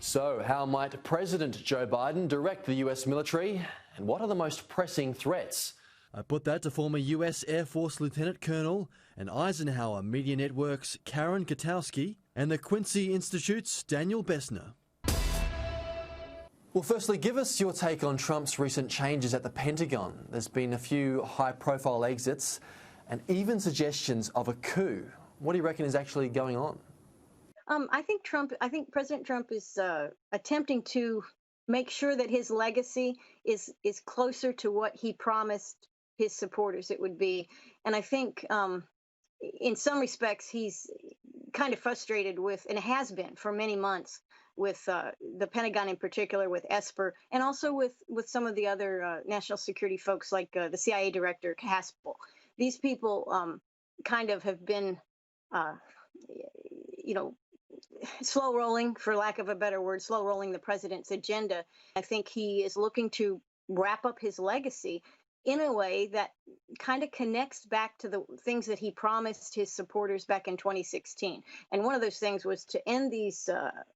So, how might President Joe Biden direct the US military, and what are the most pressing threats? I put that to former US Air Force Lieutenant Colonel and Eisenhower Media Network's Karen Kwiatkowski and the Quincy Institute's Daniel Bessner. Well, firstly, give us your take on Trump's recent changes at the Pentagon. There's been a few high-profile exits and even suggestions of a coup. What do you reckon is actually going on? I think President Trump is attempting to make sure that his legacy is closer to what he promised his supporters it would be. And I think in some respects he's kind of frustrated with, and has been for many months, with the Pentagon in particular, with Esper, and also with some of the other national security folks like the CIA director Haspel. These people kind of have been, slow rolling, for lack of a better word, slow rolling the president's agenda. I think he is looking to wrap up his legacy in a way that kind of connects back to the things that he promised his supporters back in 2016. And one of those things was to end these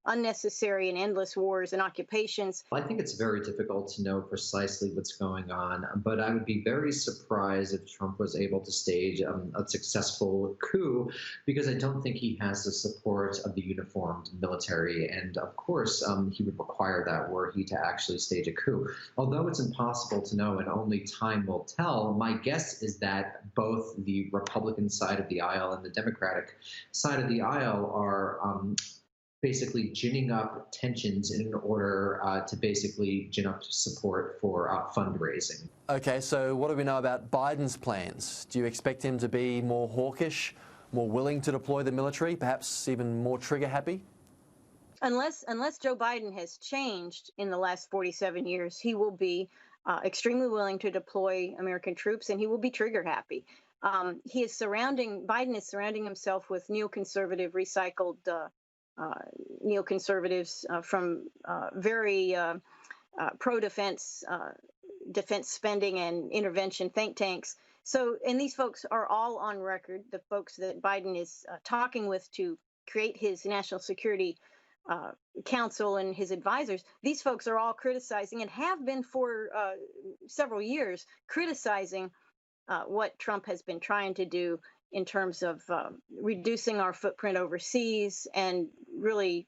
unnecessary and endless wars and occupations. I think it's very difficult to know precisely what's going on, but I would be very surprised if Trump was able to stage a successful coup, because I don't think he has the support of the uniformed military. And of course, he would require that were he to actually stage a coup. Although it's impossible to know and only time will tell, my guess is that both the Republican side of the aisle and the Democratic side of the aisle are basically ginning up tensions in order to basically gin up support for fundraising. Okay, so what do we know about Biden's plans? Do you expect him to be more hawkish, more willing to deploy the military, perhaps even more trigger happy? Unless Joe Biden has changed in the last 47 years, he will be extremely willing to deploy American troops, and he will be trigger happy. Biden is surrounding himself with neoconservative, recycled neoconservatives from very pro-defense defense spending and intervention think tanks. So, and these folks are all on record, the folks that Biden is talking with to create his national security council and his advisors. These folks are all criticizing, and have been for several years, criticizing what Trump has been trying to do in terms of reducing our footprint overseas and really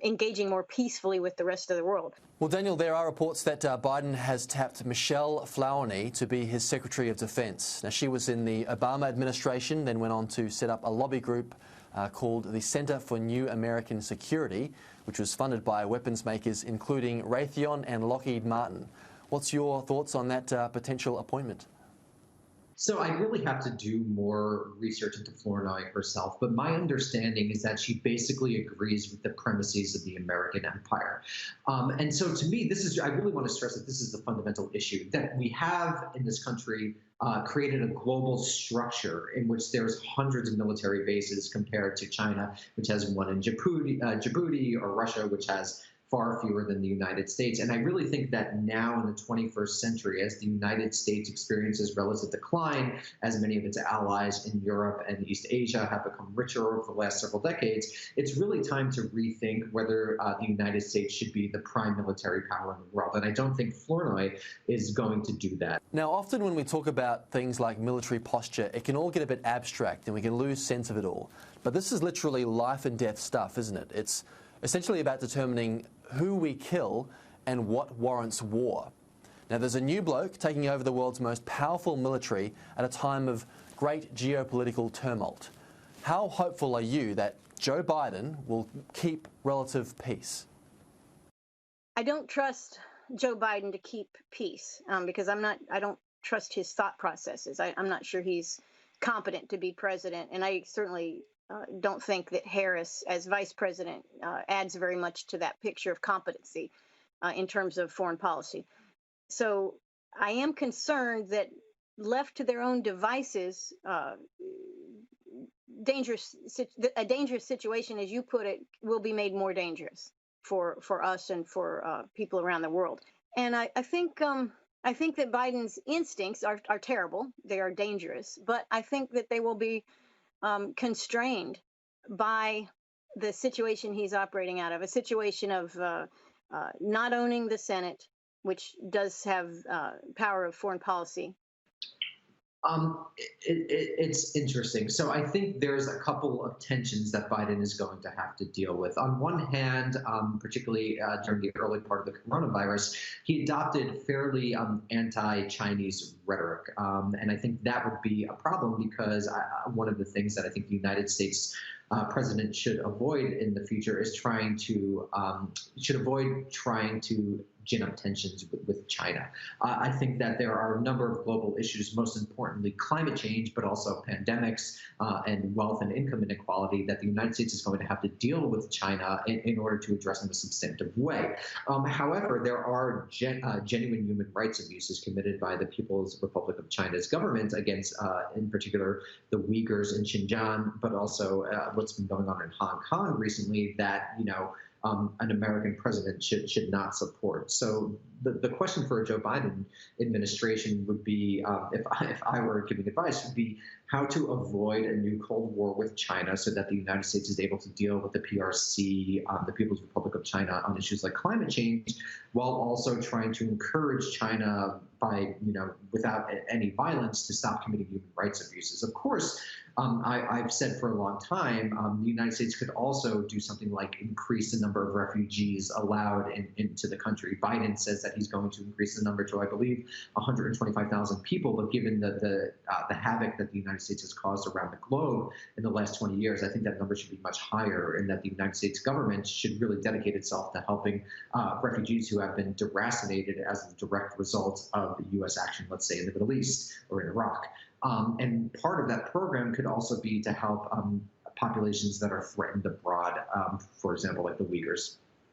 engaging more peacefully with the rest of the world. Well, Daniel, there are reports that Biden has tapped Michelle Flournoy to be his Secretary of Defense. Now, she was in the Obama administration, then went on to set up a lobby group called the Center for New American Security, which was funded by weapons makers including Raytheon and Lockheed Martin. What's your thoughts on that potential appointment? So I really have to do more research into Flournoy herself, but my understanding is that she basically agrees with the premises of the American empire. And so to me, I really want to stress that this is the fundamental issue, that we have in this country created a global structure in which there's hundreds of military bases compared to China, which has one in Djibouti, or Russia, which has far fewer than the United States. And I really think that now in the 21st century, as the United States experiences relative decline, as many of its allies in Europe and East Asia have become richer over the last several decades, it's really time to rethink whether the United States should be the prime military power in the world. And I don't think Flournoy is going to do that. Now, often when we talk about things like military posture, it can all get a bit abstract and we can lose sense of it all. But this is literally life and death stuff, isn't it? It's essentially about determining who we kill and what warrants war. Now, there's a new bloke taking over the world's most powerful military at a time of great geopolitical tumult. How hopeful are you that Joe Biden will keep relative peace? I don't trust Joe Biden to keep peace because I don't trust his thought processes. I'm not sure he's competent to be president, and I certainly don't think that Harris, as vice president, adds very much to that picture of competency in terms of foreign policy. So I am concerned that left to their own devices, a dangerous situation, as you put it, will be made more dangerous for us and for people around the world. And I think that Biden's instincts are terrible. They are dangerous, but I think that they will be constrained by the situation he's operating out of, a situation of not owning the Senate, which does have power of foreign policy? It's interesting. So I think there's a couple of tensions that Biden is going to have to deal with. On one hand, particularly during the early part of the coronavirus, he adopted fairly anti-Chinese rhetoric. And I think that would be a problem because one of the things that I think the United States president should avoid in the future is trying to gin up tensions with China. I think that there are a number of global issues, most importantly climate change, but also pandemics and wealth and income inequality that the United States is going to have to deal with China in order to address in a substantive way. However, there are genuine human rights abuses committed by the People's Republic of China's government against, in particular, the Uyghurs in Xinjiang, but also what's been going on in Hong Kong recently that, an American president should not support. So the question for a Joe Biden administration would be, if I were giving advice, would be how to avoid a new Cold War with China so that the United States is able to deal with the PRC, the People's Republic of China, on issues like climate change, while also trying to encourage China by, without any violence, to stop committing human rights abuses. Of course, I've said for a long time, the United States could also do something like increase the number of refugees allowed into the country. Biden says that he's going to increase the number to, I believe, 125,000 people. But given the havoc that the United States has caused around the globe in the last 20 years, I think that number should be much higher, and that the United States government should really dedicate itself to helping refugees who have been deracinated as a direct result of the U.S. action, let's say, in the Middle East or in Iraq. And part of that program could also be to help populations that are threatened abroad, for example, like the Uyghurs.